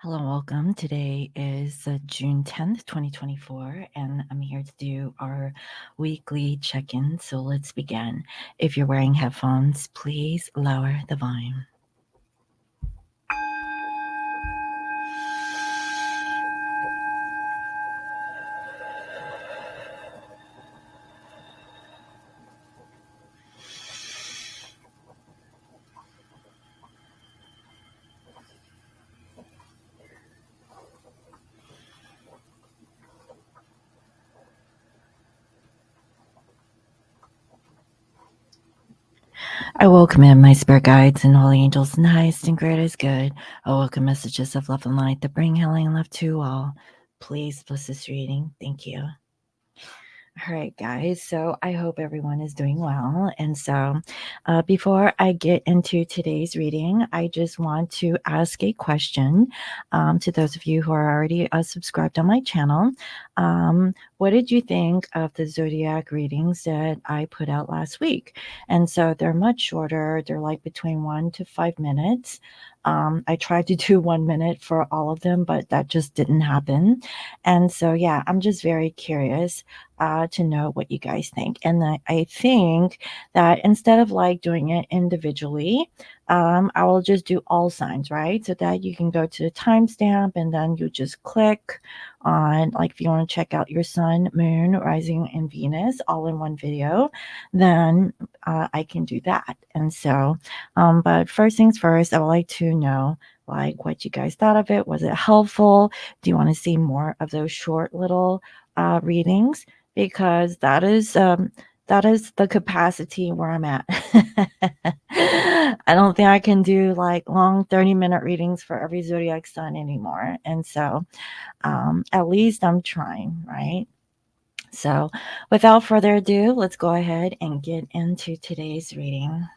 Hello and welcome. Today is June 10th, 2024, and I'm here to do our weekly check-in. So let's begin. If you're wearing headphones, please lower the volume. I welcome in my spirit guides and holy angels, and highest and greatest good. I welcome messages of love and light that bring healing and love to all. Please bless this reading. Thank you. All right, guys. So I hope everyone is doing well. And so before I get into today's reading, I just want to ask a question to those of you who are already subscribed on my channel. What did you think of the zodiac readings that I put out last week? And so they're much shorter. They're like between 1 to 5 minutes. I tried to do 1 minute for all of them, but that just didn't happen. And so, yeah, I'm just very curious to know what you guys think. And I think that instead of like doing it individually, I will just do all signs, right? So that you can go to the timestamp and then you just click on, like, if you want to check out your sun, moon, rising, and Venus all in one video, then I can do that. And so, but first things first, I would like to know like what you guys thought of it. Was it helpful? Do you want to see more of those short little readings? Because that is the capacity where I'm at. I don't think I can do like long 30-minute readings for every zodiac sign anymore. And so at least I'm trying, right? So without further ado, let's go ahead and get into today's reading.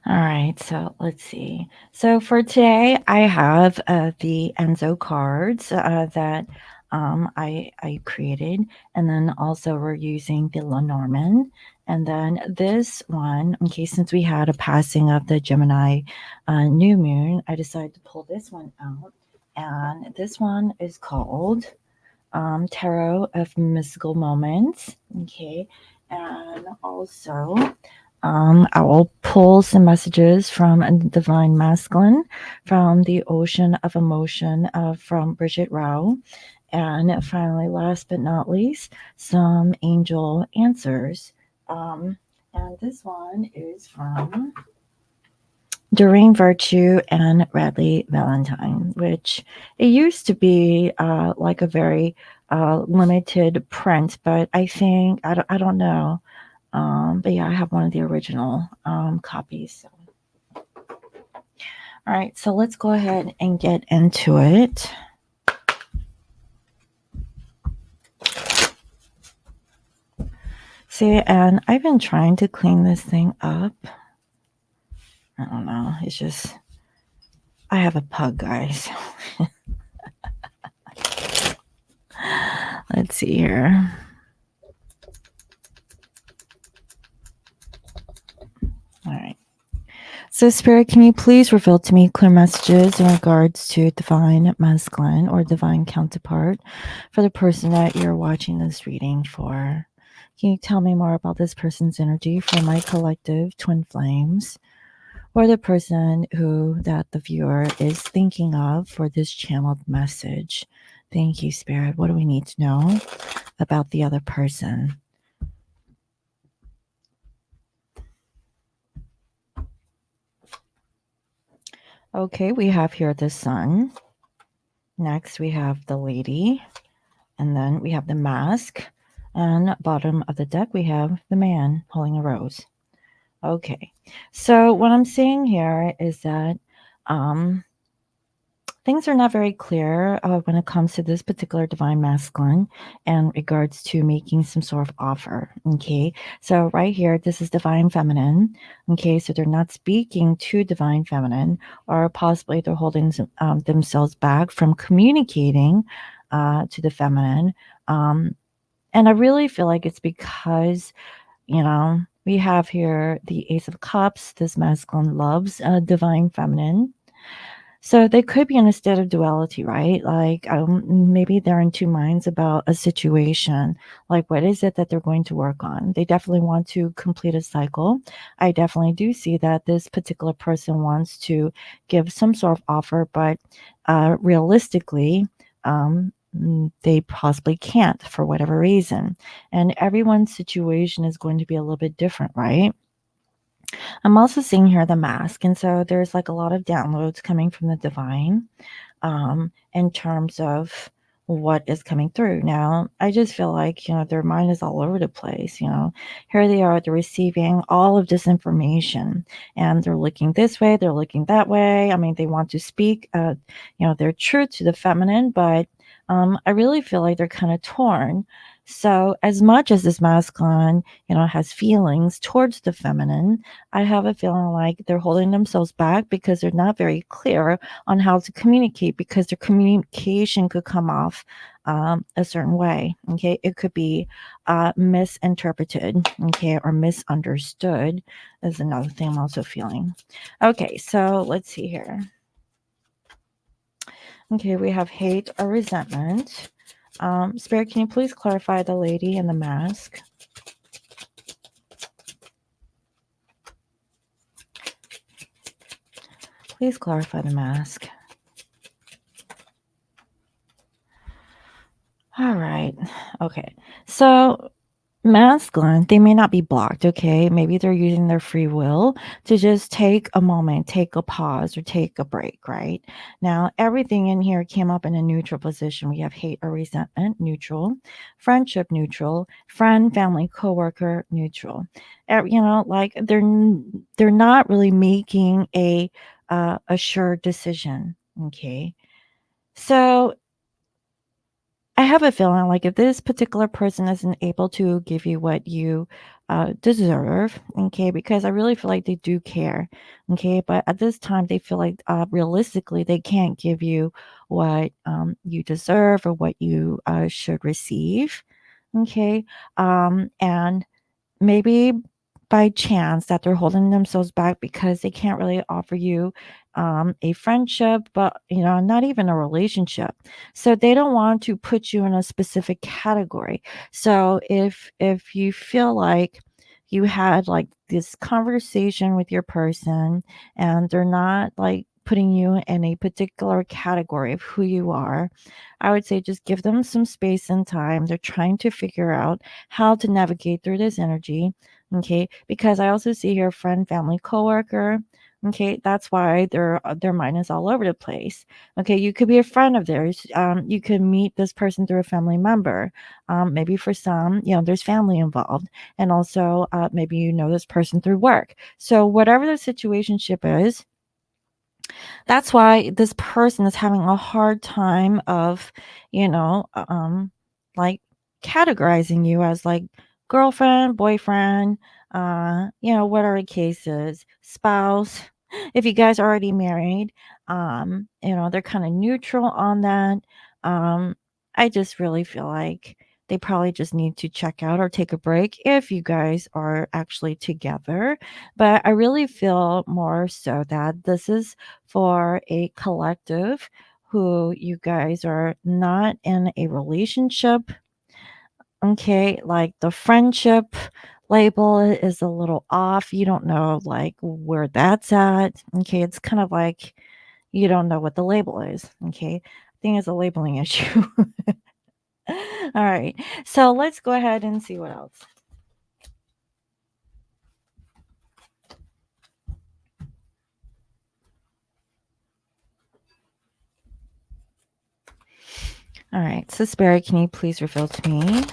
All right, so let's see. So for today, I have the Enzo cards that I created, and then also we're using the Lenormand. And then this one, in case since we had a passing of the Gemini new moon, I decided to pull this one out. And this one is called Tarot of Mystical Moments. Okay, and also I will pull some messages from Divine Masculine, from the Ocean of Emotion from Bridget Rao, and finally, last but not least, some angel answers. And this one is from Doreen Virtue and Radley Valentine, which it used to be like a very limited print, but I think, I don't know. But yeah, I have one of the original copies. So. All right, so let's go ahead and get into it. See, and I've been trying to clean this thing up. I don't know. It's just, I have a pug, guys. Let's see here. All right. So, Spirit, can you please reveal to me clear messages in regards to Divine Masculine or Divine Counterpart for the person that you're watching this reading for? Can you tell me more about this person's energy for my collective twin flames, or the person that the viewer is thinking of for this channeled message? Thank you, Spirit. What do we need to know about the other person? Okay, we have here the Sun. Next, we have the Lady. And then we have the Mask. And bottom of the deck, we have the Man holding a rose. Okay, so what I'm seeing here is that things are not very clear when it comes to this particular divine masculine in regards to making some sort of offer. Okay, so right here, this is divine feminine. Okay, so they're not speaking to divine feminine, or possibly they're holding themselves back from communicating to the feminine. And I really feel like it's because, we have here the Ace of Cups. This masculine loves divine feminine. So they could be in a state of duality, right? Like maybe they're in two minds about a situation. Like, what is it that they're going to work on? They definitely want to complete a cycle. I definitely do see that this particular person wants to give some sort of offer, but realistically, they possibly can't for whatever reason. And everyone's situation is going to be a little bit different, right? I'm also seeing here the mask. And so there's like a lot of downloads coming from the divine in terms of what is coming through. Now, I just feel like, their mind is all over the place. Here they are, they're receiving all of this information and they're looking this way, they're looking that way. I mean, they want to speak, their truth to the feminine, but I really feel like they're kind of torn. So, as much as this masculine, has feelings towards the feminine, I have a feeling like they're holding themselves back because they're not very clear on how to communicate, because their communication could come off a certain way. Okay, it could be misinterpreted, okay, or misunderstood is another thing I'm also feeling. Okay, so let's see here. Okay, we have hate or resentment. Spirit, can you please clarify the lady in the mask? Please clarify the mask. All right. Okay. So masculine, they may not be blocked, okay? Maybe they're using their free will to just take a moment, take a pause, or take a break, right? Now, everything in here came up in a neutral position. We have hate or resentment, neutral, friendship, neutral, friend, family, coworker, neutral. Like they're not really making a sure decision, okay? So I have a feeling like if this particular person isn't able to give you what you deserve, okay, because I really feel like they do care, okay, but at this time they feel like realistically they can't give you what you deserve or what you should receive, okay, and maybe by chance that they're holding themselves back because they can't really offer you a friendship, but not even a relationship. So they don't want to put you in a specific category. So if you feel like you had like this conversation with your person and they're not like putting you in a particular category of who you are, I would say just give them some space and time. They're trying to figure out how to navigate through this energy. Okay, because I also see here friend, family, coworker. Okay, that's why their mind is all over the place. Okay, you could be a friend of theirs. You could meet this person through a family member. Maybe for some, there's family involved, and also maybe this person through work. So whatever the situationship is, that's why this person is having a hard time of, like categorizing you as like girlfriend, boyfriend, whatever the case is, spouse. If you guys are already married, they're kind of neutral on that. I just really feel like they probably just need to check out or take a break if you guys are actually together. But I really feel more so that this is for a collective who you guys are not in a relationship. Okay, like the friendship label is a little off. You don't know like where that's at. Okay, it's kind of like you don't know what the label is. Okay, I think it's a labeling issue. All right, so let's go ahead and see what else. All right, so Spirit, can you please reveal to me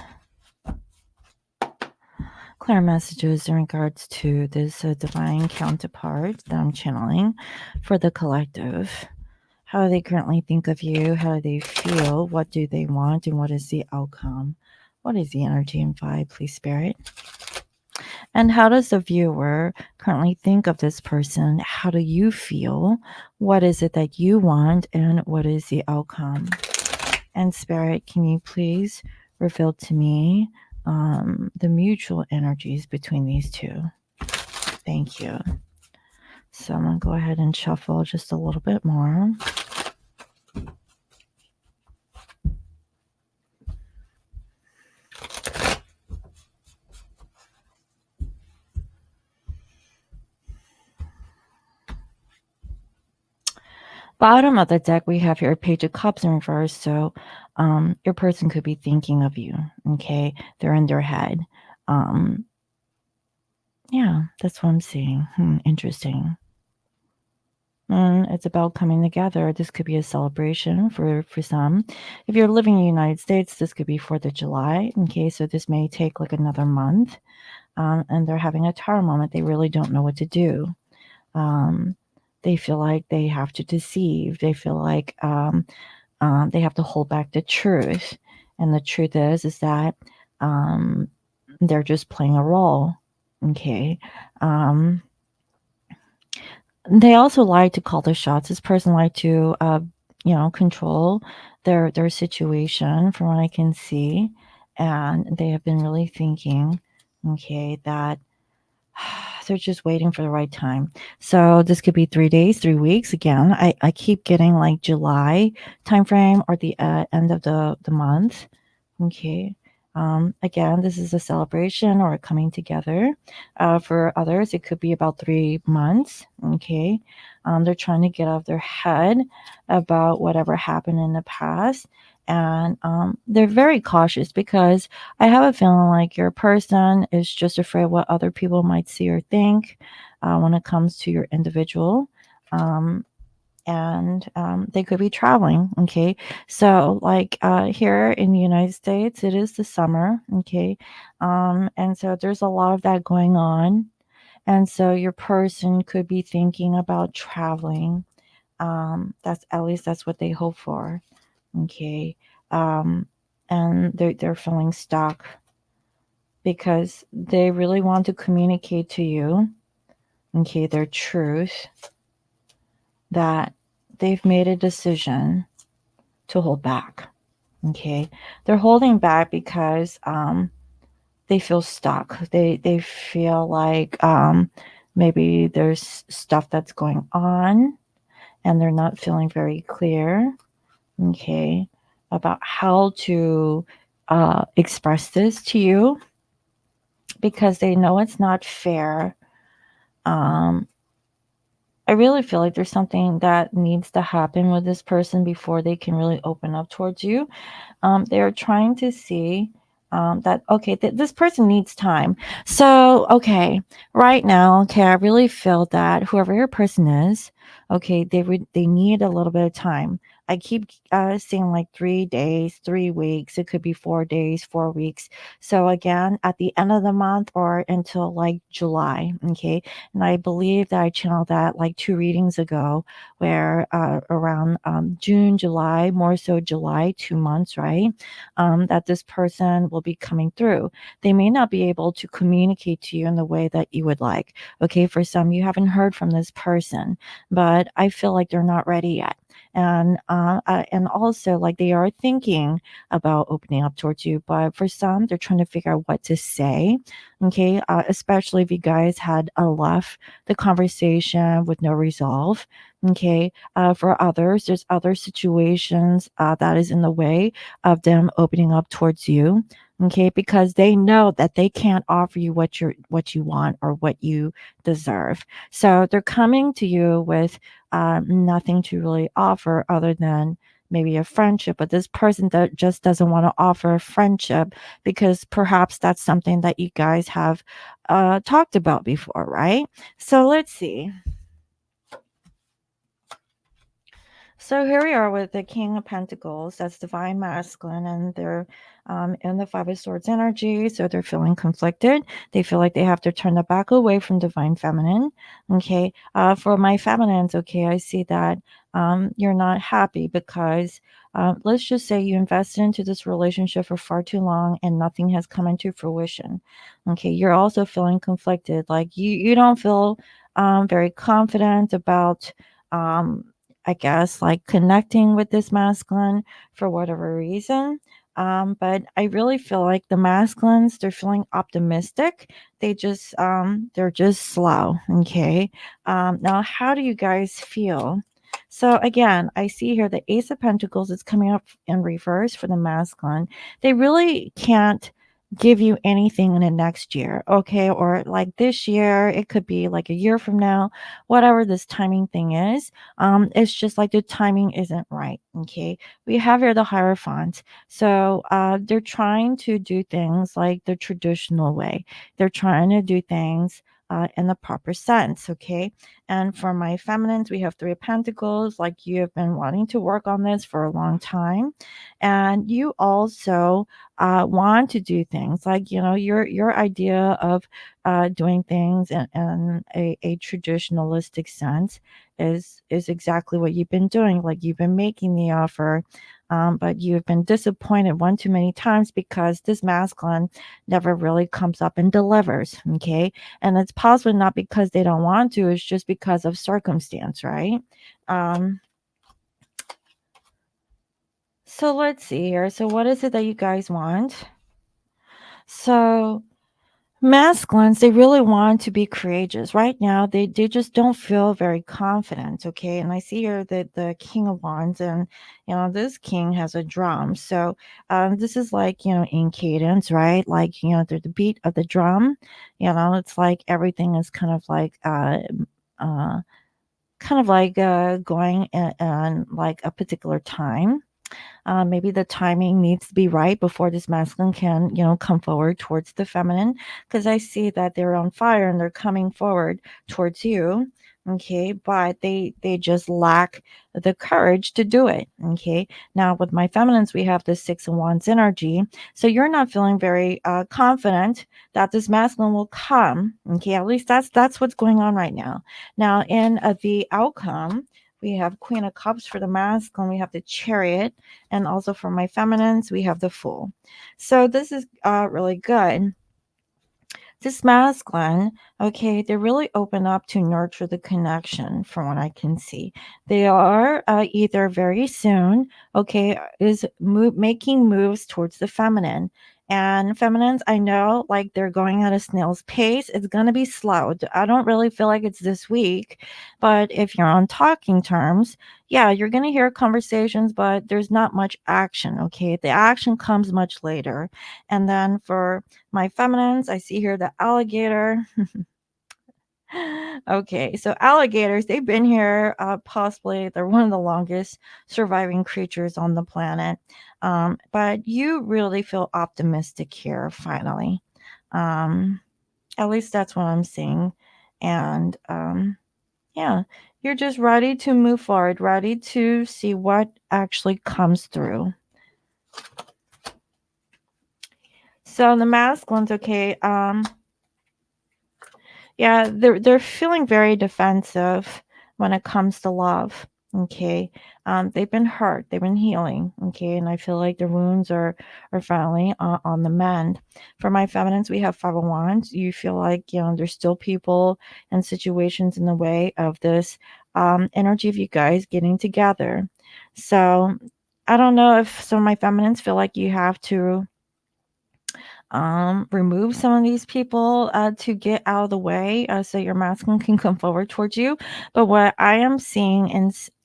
clear messages in regards to this divine counterpart that I'm channeling for the collective? How do they currently think of you? How do they feel? What do they want? And what is the outcome? What is the energy and vibe, please, Spirit? And how does the viewer currently think of this person? How do you feel? What is it that you want? And what is the outcome? And Spirit, can you please reveal to me the mutual energies between these two? Thank you. So I'm going to go ahead and shuffle just a little bit more. Bottom of the deck, we have here Page of Cups in reverse. So your person could be thinking of you. Okay. They're in their head. Yeah, that's what I'm seeing. Interesting. It's about coming together. This could be a celebration for some. If you're living in the United States, this could be 4th of July. Okay, so this may take like another month. And they're having a tower moment. They really don't know what to do. They feel like they have to deceive. They feel like they have to hold back the truth. And the truth is that they're just playing a role. Okay. They also like to call the shots. This person like to, control their situation from what I can see. And they have been really thinking, okay, that they're just waiting for the right time. So this could be 3 days, 3 weeks. Again, I keep getting like July timeframe or the end of the month. Okay. Again, this is a celebration or a coming together. For others, it could be about 3 months. Okay. They're trying to get out of their head about whatever happened in the past. And they're very cautious because I have a feeling like your person is just afraid what other people might see or think when it comes to your individual. And they could be traveling. Okay. So like here in the United States, it is the summer. Okay. And so there's a lot of that going on. And so your person could be thinking about traveling. That's at least that's what they hope for. Okay. And they're feeling stuck because they really want to communicate to you, okay, their truth, that they've made a decision to hold back. Okay. They're holding back because they feel stuck. They feel like maybe there's stuff that's going on and they're not feeling very clear, okay, about how to express this to you because they know it's not fair. I really feel like there's something that needs to happen with this person before they can really open up towards you. They're trying to see that, okay, this person needs time. So, okay, right now, okay, I really feel that whoever your person is, okay, they need a little bit of time. I keep seeing like 3 days, 3 weeks. It could be 4 days, 4 weeks. So again, at the end of the month or until like July, okay. And I believe that I channeled that like 2 readings ago, where around June, July, more so July, 2 months, right? That this person will be coming through. They may not be able to communicate to you in the way that you would like. Okay, for some, you haven't heard from this person, but I feel like they're not ready yet. And also like they are thinking about opening up towards you, but for some they're trying to figure out what to say. Okay, especially if you guys had left the conversation with no resolve. Okay, for others there's other situations that is in the way of them opening up towards you. Okay, because they know that they can't offer you what you want or what you deserve. So they're coming to you with nothing to really offer other than maybe a friendship, but this person that just doesn't want to offer a friendship because perhaps that's something that you guys have talked about before, right? So let's see. So here we are with the King of Pentacles. That's divine masculine, and they're in the Five of Swords energy. So they're feeling conflicted. They feel like they have to turn their back away from divine feminine. Okay. For my feminines, okay, I see that you're not happy because let's just say you invested into this relationship for far too long and nothing has come into fruition. Okay, you're also feeling conflicted. Like you don't feel very confident about, I guess, like connecting with this masculine for whatever reason. But I really feel like the masculines, they're feeling optimistic. They're just slow. Okay. Now, how do you guys feel? So again, I see here the Ace of Pentacles is coming up in reverse for the masculine. They really can't give you anything in the next year, okay? Or like this year, it could be like a year from now, whatever this timing thing is. It's just like the timing isn't right, okay? We have here the Hierophant. So they're trying to do things like the traditional way. They're trying to do things in the proper sense, okay? And for my feminines, we have Three of Pentacles. Like you have been wanting to work on this for a long time. And you also want to do things like, your idea of doing things in a traditionalistic sense is exactly what you've been doing. Like you've been making the offer, but you've been disappointed one too many times because this masculine never really comes up and delivers. Okay. And it's possibly not because they don't want to, it's just because of circumstance, right? Um, so let's see here. So, what is it that you guys want? So, masculines, they really want to be courageous. Right now, they just don't feel very confident, okay? And I see here that the King of Wands, and this king has a drum. So this is like, in cadence, right? Like, the beat of the drum, it's like everything is uh going in like a particular time. Maybe the timing needs to be right before this masculine can, come forward towards the feminine. Because I see that they're on fire and they're coming forward towards you. Okay, but they just lack the courage to do it. Okay, now with my feminines, we have the Six of Wands energy. So you're not feeling very confident that this masculine will come. Okay, at least that's what's going on right now. Now in the outcome, we have Queen of Cups for the masculine. We have the Chariot, and also for my feminines, we have the Fool. So this is really good. This masculine, okay, they're really open up to nurture the connection from what I can see. They are either very soon, okay, is making moves towards the feminine. And feminines, I know, like they're going at a snail's pace. It's going to be slow. I don't really feel like it's this week. But if you're on talking terms, yeah, you're going to hear conversations, but there's not much action, okay? The action comes much later. And then for my feminines, I see here the alligator. Okay, so alligators, they've been here possibly, they're one of the longest surviving creatures on the planet. But you really feel optimistic here, finally. At least that's what I'm seeing. And yeah, you're just ready to move forward, ready to see what actually comes through. So the masculines, okay, yeah, they're feeling very defensive when it comes to love. Okay. They've been hurt, they've been healing. Okay. And I feel like the wounds are finally on the mend. For my feminines, we have Five of Wands. You feel like, there's still people and situations in the way of this energy of you guys getting together. So I don't know if some of my feminines feel like you have to remove some of these people to get out of the way so your masculine can come forward towards you. But what I am seeing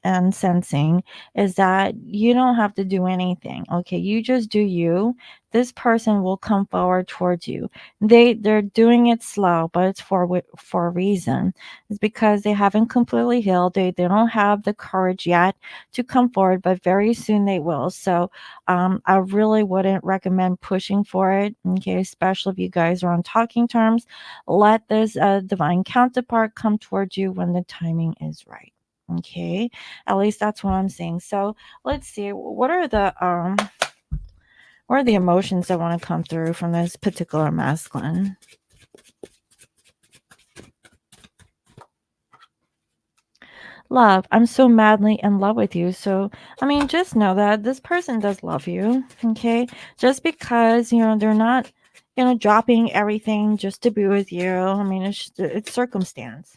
and sensing is that you don't have to do anything. Okay, you just do you. This person will come forward towards you. They're doing it slow, but it's for a reason. It's because they haven't completely healed. They don't have the courage yet to come forward, but very soon they will. So I really wouldn't recommend pushing for it. Okay, especially if you guys are on talking terms. Let this divine counterpart come towards you when the timing is right. Okay, at least that's what I'm saying. So let's see. What are the emotions that want to come through from this particular masculine? Love, I'm so madly in love with you. So, I mean, just know that this person does love you. Okay. Just because, they're not, dropping everything just to be with you. I mean, it's circumstance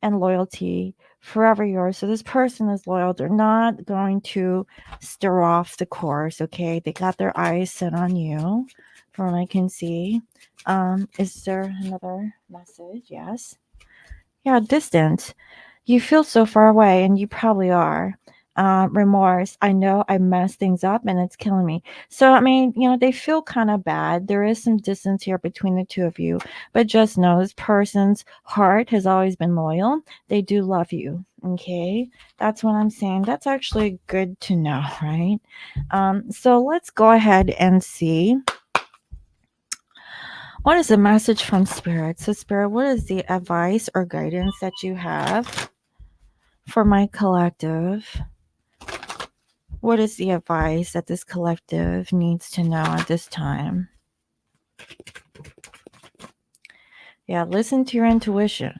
and loyalty, forever yours. So this person is loyal. They're not going to stir off the course. Okay. They got their eyes set on you from what I can see. Is there another message? Yes. Yeah, distant. You feel so far away, and you probably are. Remorse. I know I messed things up and it's killing me. So, I mean, they feel kind of bad. There is some distance here between the two of you, but just know this person's heart has always been loyal. They do love you. Okay. That's what I'm saying. That's actually good to know, right? So let's go ahead and see. What is the message from Spirit? So, Spirit, what is the advice or guidance that you have for my collective? What is the advice that this collective needs to know at this time? Yeah, listen to your intuition.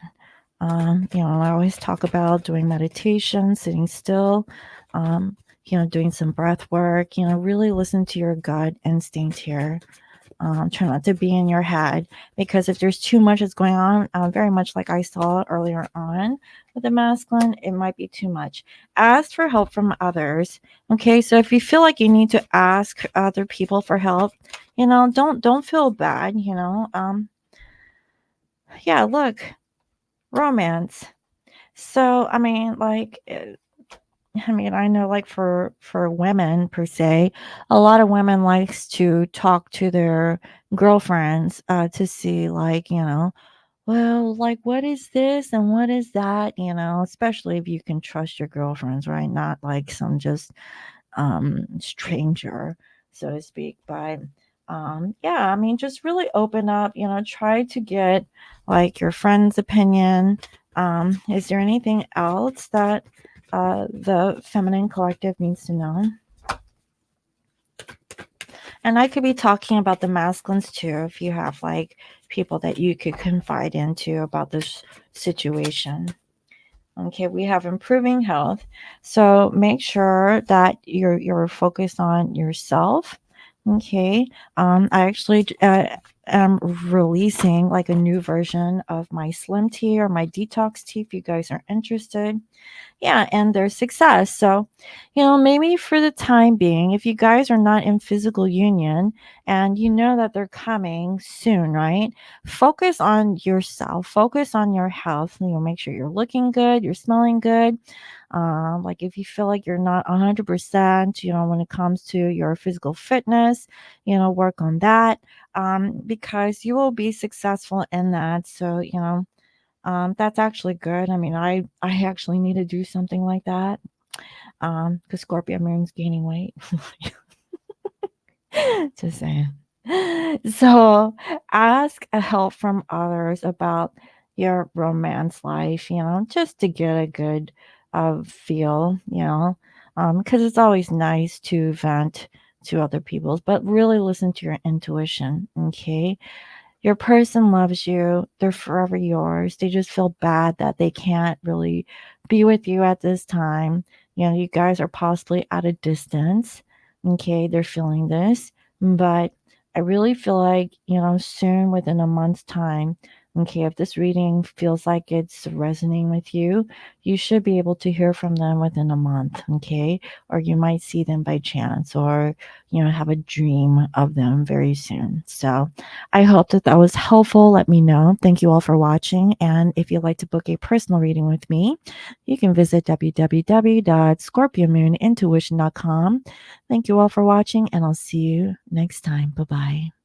I always talk about doing meditation, sitting still, doing some breath work, really listen to your gut instinct here. Try not to be in your head, because if there's too much that's going on, very much like I saw earlier on with the masculine, it might be too much. Ask for help from others. Okay, so if you feel like you need to ask other people for help, don't feel bad. Yeah, look, romance. So I mean, like. I know, like, for women per se, a lot of women likes to talk to their girlfriends to see, like, well, like, what is this and what is that, especially if you can trust your girlfriends, right? Not like some just stranger, so to speak. But yeah, I mean, just really open up, try to get like your friend's opinion. Is there anything else that the feminine collective needs to know? And I could be talking about the masculines too, if you have like people that you could confide into about this situation. Okay, we have improving health. So make sure that you're focused on yourself. Okay. I actually am releasing like a new version of my slim tea or my detox tea if you guys are interested. Yeah, and their success. So, maybe for the time being, if you guys are not in physical union and you know that they're coming soon, right? Focus on yourself, focus on your health. Make sure you're looking good, you're smelling good. Like if you feel like you're not 100%, when it comes to your physical fitness, work on that, because you will be successful in that. So, that's actually good. I mean, I actually need to do something like that. Because Scorpio Moon's gaining weight. Just saying. So ask help from others about your romance life, just to get a good feel, because it's always nice to vent to other people's, but really listen to your intuition, okay? Your person loves you. They're forever yours. They just feel bad that they can't really be with you at this time. You guys are possibly at a distance. Okay, they're feeling this. But I really feel like, soon within a month's time, okay, if this reading feels like it's resonating with you, you should be able to hear from them within a month. Okay, or you might see them by chance, or, have a dream of them very soon. So, I hope that that was helpful. Let me know. Thank you all for watching. And if you'd like to book a personal reading with me, you can visit www.scorpiomoonintuition.com. Thank you all for watching, and I'll see you next time. Bye-bye.